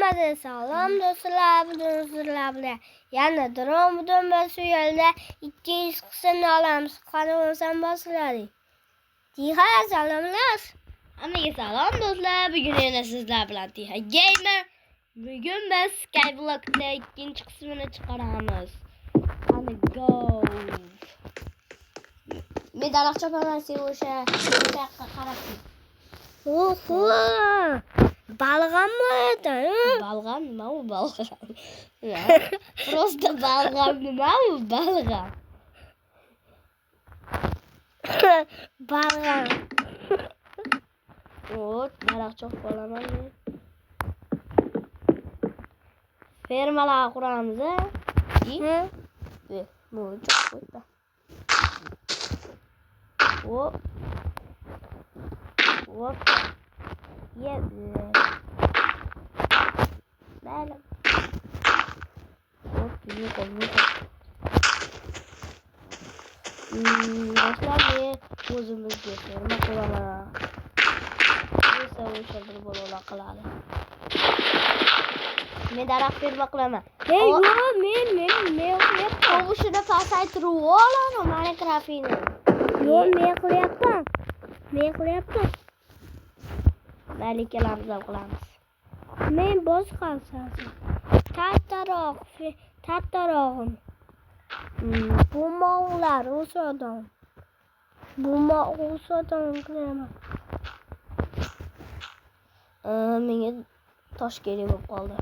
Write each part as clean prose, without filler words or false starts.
Hammaga salom do'stlar, do'stlar. Yana dromdan bu yerda ikkinchi qismni olamiz. Qani bo'lsam boshladik. Tiha salomlar. Hammaga salom do'stlar. Bugun yana sizlar bilan Tiha Gamer. Bugun biz Skyblock'da ikkinchi qismini chiqaramiz. Qani go. Men daraxtcha pamansi o'sha qarab. Oho! Balg'am edi. Balg'am nima u balg'am? Просто balg'am nima u balg'am? Balg'am. O't, daraxtcha qolaman men. Fermalar quramiz, ha? Bu çok qo'ydi. Hop. Hop. Yep. Böyle. Hop, yok olmuyor. Dostlar bir o'zimizga ferma quraman. Esa o'sha bir balola qiladi. Men daraxt ferma qilaman. Hey, yo, men Tovushini pasaytirib olaman Minecraft'ini. Yo, men qilyapman. Malikalarimiz ham qilamiz. Men boshqasi. Kattarog'im. Bumoqlar o'sodon. Qilaman. Menga tosh kerak bo'lib qoldi.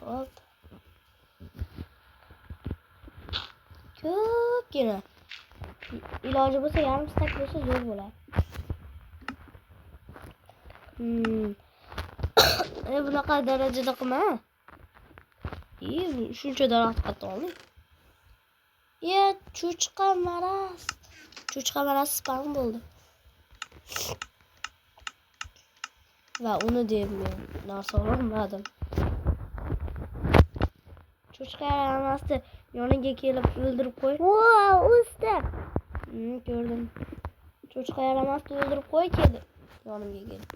Hop. Ko'pgina. Iloji bo'lsa yarim stak bo'lsa zo'r bo'ladi. Bunaqa darajada qilma. Shuncha daraxt qatib oling. Cho'chqa maras spam bo'ldi. Va uni deb men narsa olmadim. Cho'chqa yaramasti yoniga kelib o'ldirib qo'y. Wow, usta. Ko'rdim. Cho'chqa yaramasti o'ldirib qo'y keldi. Yonimga keldi.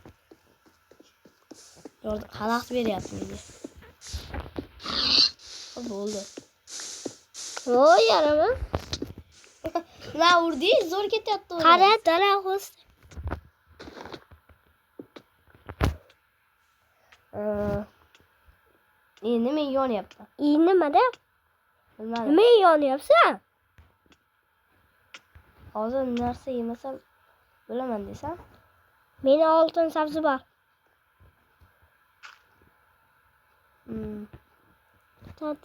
Xalaqit beryapti menga. Bo'ldi. Voy, yaramas. La urdi, zo'r ketyapti. Qara, daraxt o'sdi. Endi men yonyapman. Nimada? Bilmadim. Nima yonyapsan? Hozir narsa yemasam bilaman desam. Meni oltin sabzi bor.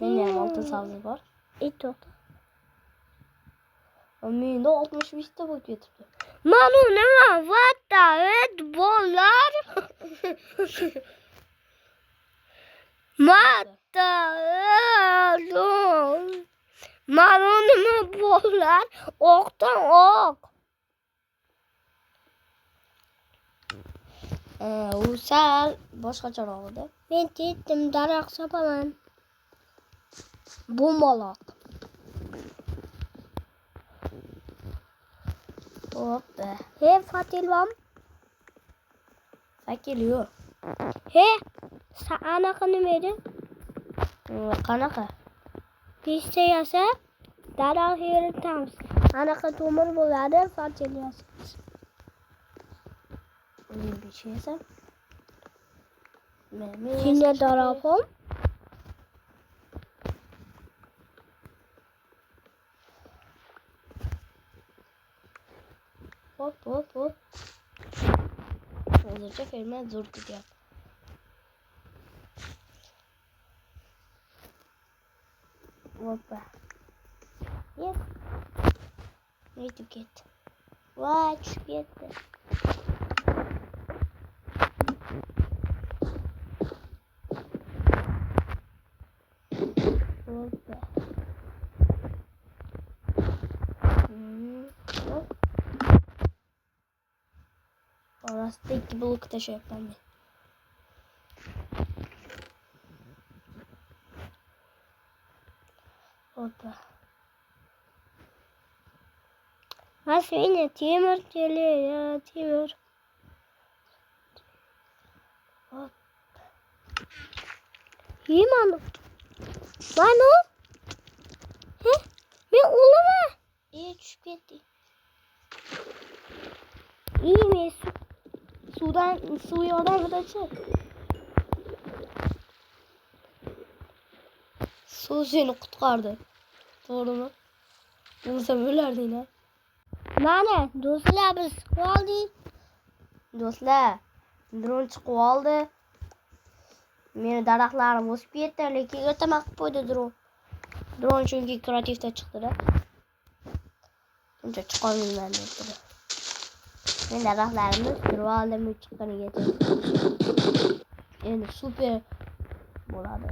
Menda ham oltin sabzi bor. To'xta. Menda 65 ta bo'lib ketibdi. Mana nima? Vatta, bollar. Mana nima bollar? Oqdan oq. U sal boshqacharoq edi. Men ketdim, daraxt sopaman. Bo'maloq. Hoppa. He, Fatilvam. Fakil yo'q. He, anaqa nima edi? Qanaqa? Pishcha yasa, daraxt yeritamiz. Anaqa to'mir bo'ladi, fatil yasamiz. Pishcha yasa. Shunday daraxtim. Hop. Hozircha ferma zo'r ketyapti. Hoppa. Yes. Neydi ketdi? Voy, tushib ketdi. Hoppa. Orasida 2 blok tashlayapman men. Hoppa. Va Yine Timur geliyor ya Timur. Hop. İyiyim anam. Lan o. He? Ben olamam. İyi düşüp gitti. İyi mi? Suyu oradan vuracak. Su seni kurtardı. Doğru mu? Yoksa ölerdi yine. Mana do'stlar biz qoldik. Do'stlar, dron chiqib oldi. Meni daraxtlarim o'sib ketdi, lekin ertaman qilib qo'ydi dron. Dron chunki kreativda chiqdi-da. Uncha chiqolmayman debdi. Men daraxtlarimni o'stirib oldim, chiqqanigacha. Endi super bo'ladi.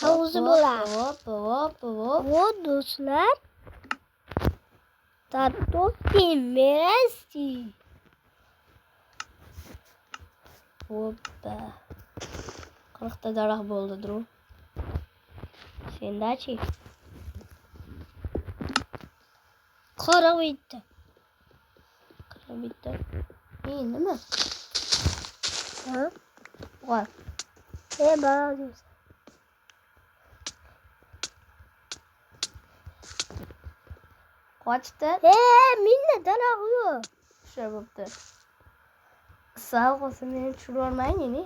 Havuzi bo'ladi. Hop. O do'stlar. Tato merasi. Hoppa. 40 ta daraxt bo'ldi, dron. Sendachi? 40 bitta. 40 bitta. Nima? Ha? Voy. Bana Qochdi. minna daraxt yo'q. O'sha bo'pti. Sal qolsa meni tushirib yubormayni.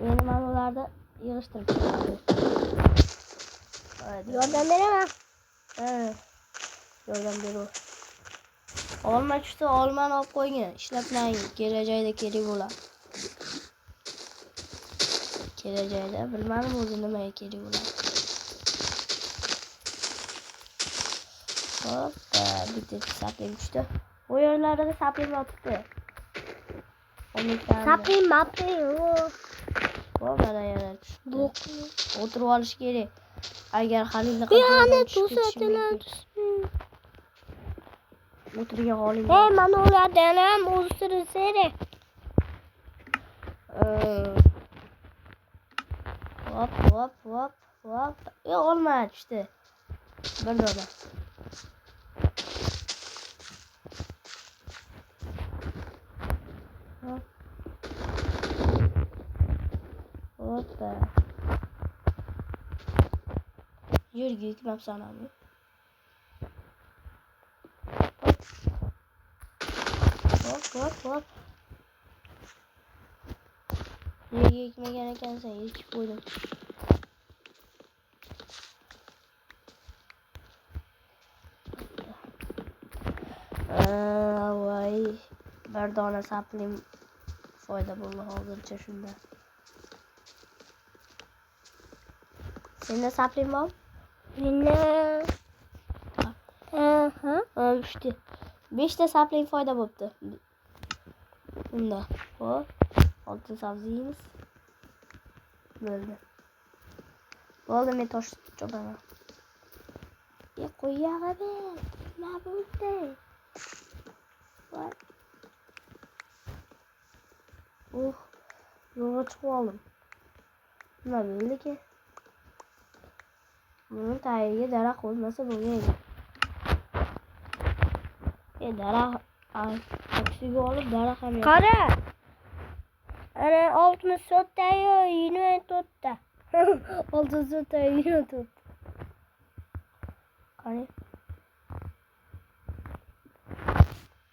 Endi mana ularni yig'ishtirib chiqardim. Yordam beraman. Yordam berur. Olma tushsa olmani olib qo'ygin. Ishlatmang. Kelajakda kerak bo'ladi. Kelajakda bilmadim o'zi nimaga kerak bo'ladi. Hoppa, bitta sapling tushdi. Bu yerlarda sapling yotibdi. Sapling mapli yo'q. Hop, mana yana tushdi. O'tirib olish kerak. Agar Halilni Yana to'satilar. O'tirgan holing. Mana ulardan ham o'stirsang. Hop. Olma tushdi. Bir dona. Hoppa. Yurgi yıkmam abi. Hop. Yurgi yıkmagan ekansan yechib qo'ydim. Voy. Bir dona sapling foyda bo'ldi hozircha shunda. Senda sapling bormi? Menda. Işte 5 ta sapling foyda bo'pti. Bunda. Hop. Oltin sabzi yeymiz. Bo'ldi, men tosh chopaman. Qo'yaga ber. Nima bo'ldi? Voy. Yo'lga chiqib oldim. Nima bo'ldi ki? Bunun tagiga daraxt olmasa bo'lmaydi. Daraxt aksiga olib daraxt ham yo'q. Qara. Ana 60 tayo 24 ta. 60 tayo 24. Qani?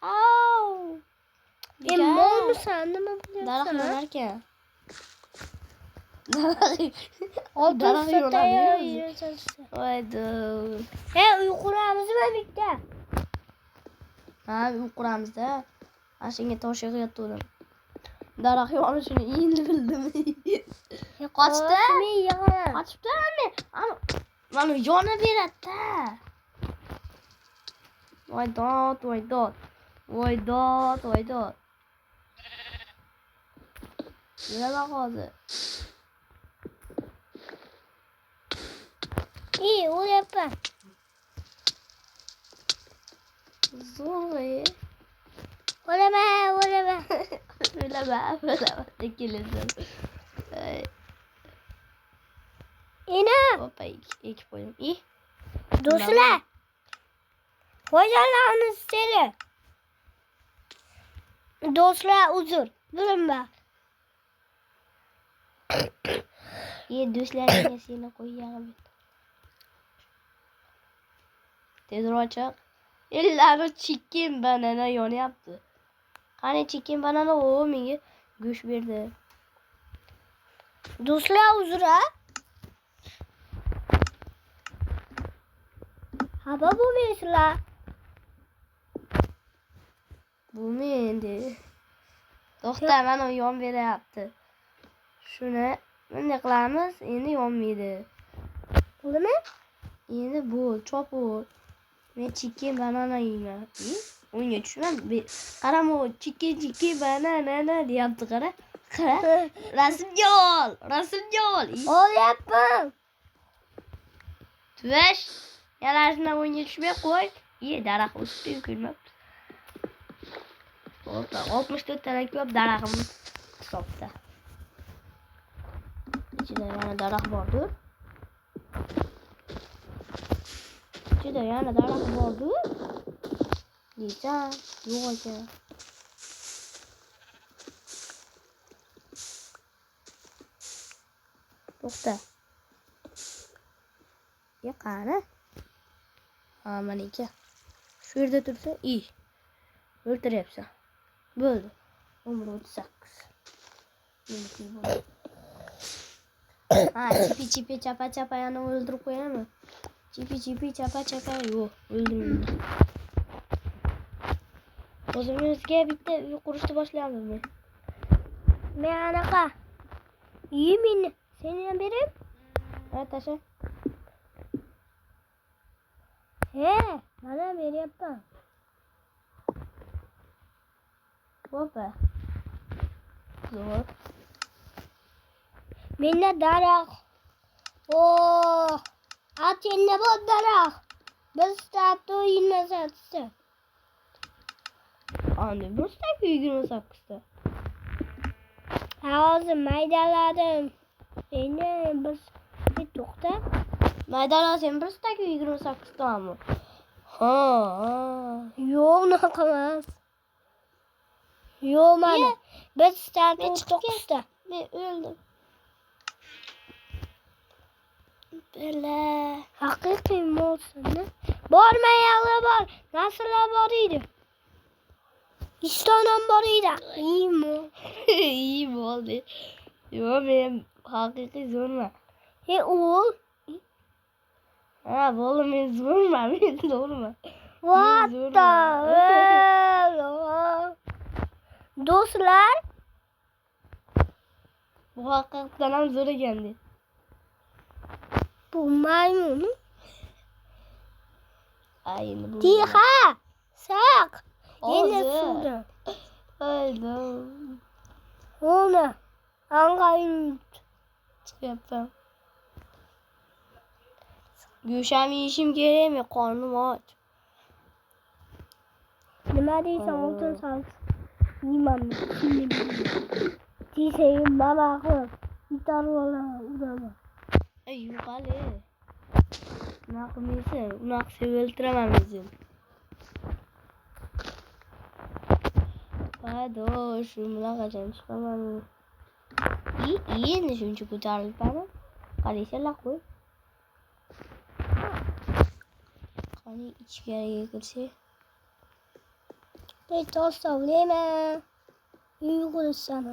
Au! Molmusan nima bo'lyapti? Daraxt yo'narkan. Daraxt tayo 24. Voydo. Uy quramizmi bitta? Ha, uy quramizda. Ashunga tosh yig'yaptim. Daraxt yonishini endi bildim. Qochdi? Men yig'aman. Qochibdi. Mana yonib beradi-da. Voy dod. Nima hozir? O'lyapman. Zo'g'e. O'laman. O'lama. Ikkilasan. Yine Hoppa ekip koydum. İyi. dostlar. Hocalarınız seni. Dostlar uzun. Durun bak. İyi düşler kesine koyalım. Tezro açak. İlla o chicken banana yonu yaptı. Hani chicken banana o mi güç verdi. Dostlar uzun ha. Hava bu mesela. Bu mu endi? Doktor bana yon vere yaptı. Şuna ne qilamiz? Endi yonmaydi. Olur mu? Endi bu chopur. Men chicken banana yeyman. Unga tushunadi. Qarama o chicken banana deyapti qara. Qara. Rasmga ol. Rasmga ol. Olyapman. Tvesh. Yalasini unga tushmay qo'y. Daraxt o'sib kulmabdi. Hoppa 64 tane ko'p daraxtimiz hisobda. İçinde yana daraxt bordir. İçinde yana daraxt bordir. Deysan, yo'q ekan. To'xta. Qani? Ha, meniki. Shu yerda tursa, o'ltiryapsan. Bo'ldi. Umri 38. Meniki bo'ldi. Ha, chipi chapa yana o'ldirib qo'yami? Chipi chapa yo'q, o'ldirmayman. O'zimizga bitta uy qurishni boshlayapmiz men. Men anaqa. Yemini. Seni ham berib? Ha, tasha. He, mana beryapman. Hoppa. Zo'r. Menda daraxt. Oh! Atenda bor daraxt. Biz stato 28 ta. Anne, bir stak 28 ta. Hozir maydaladim. Endi biz to'xta. Maydalasan bir stak 28 tami? Ha. Yo'q, unaqa emas. Yo'q, mana. Biz stato 9 ta. Men o'ldim. Bela. Haqiqiy bo'lsin. Bormayag'i bor. Nasrlar bor edi. Iston ham bor edi. İyi bo'ldi. Yo, men haqiqiy zo'rman. O'l. Ha, bo'ldi, men zo'rman. What the hell? Do'stlar, Bu haqiqatan ham zo'r ekandi. bu maymun. Endi bu. Tiha. Saq. Yine Hozir. suda. Hayda. Ona. Angayın. Chiqyapman. Go'sham yeyishim kerakmi? Qornim och. Nima deysan, oltin sal. Yemam. Desang, mama qilib. Itar olaman. Yo'q hali. Nima qilmaysan? Unaqa sevib o'ltiraman men seni. Hayda, shu bilan qachon chiqaman? Endi shuncha ko'tarilibman. Qaraysanlar qo'y. Qani ichkariga kirsa. To'sta o'layman. Uyg'ursan.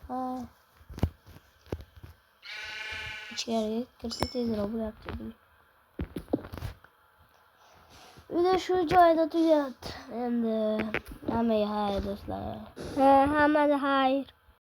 Ha. İçeriye kirse tezroq bo'lyapti. Uyda shu joyda tuyat. Endi hammaga xayr do'stlar. Hammaga xayr.